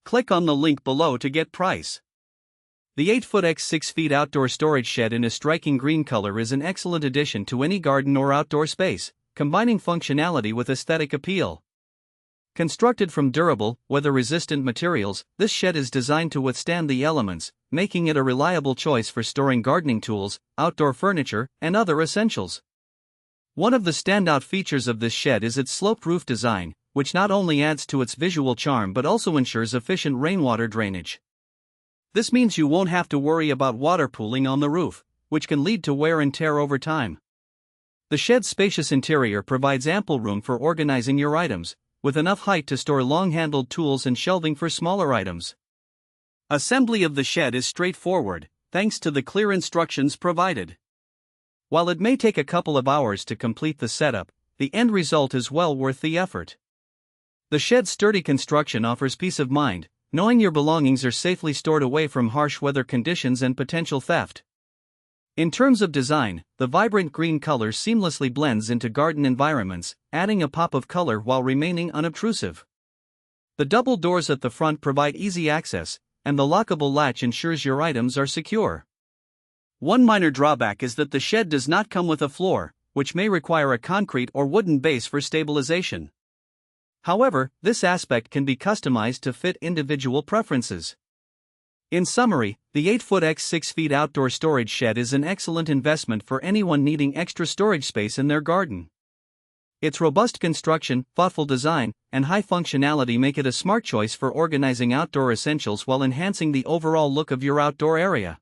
Click on the link below to get price. The 8-foot x 6 feet outdoor storage shed in a striking green color is an excellent addition to any garden or outdoor space, combining functionality with aesthetic appeal. Constructed from durable, weather-resistant materials, this shed is designed to withstand the elements, making it a reliable choice for storing gardening tools, outdoor furniture, and other essentials. One of the standout features of this shed is its sloped roof design, which not only adds to its visual charm but also ensures efficient rainwater drainage. This means you won't have to worry about water pooling on the roof, which can lead to wear and tear over time. The shed's spacious interior provides ample room for organizing your items, with enough height to store long-handled tools and shelving for smaller items. Assembly of the shed is straightforward, thanks to the clear instructions provided. While it may take a couple of hours to complete the setup, the end result is well worth the effort. The shed's sturdy construction offers peace of mind, knowing your belongings are safely stored away from harsh weather conditions and potential theft. In terms of design, the vibrant green color seamlessly blends into garden environments, adding a pop of color while remaining unobtrusive. The double doors at the front provide easy access, and the lockable latch ensures your items are secure. One minor drawback is that the shed does not come with a floor, which may require a concrete or wooden base for stabilization. However, this aspect can be customized to fit individual preferences. In summary, the 8-foot x 6 feet outdoor storage shed is an excellent investment for anyone needing extra storage space in their garden. Its robust construction, thoughtful design, and high functionality make it a smart choice for organizing outdoor essentials while enhancing the overall look of your outdoor area.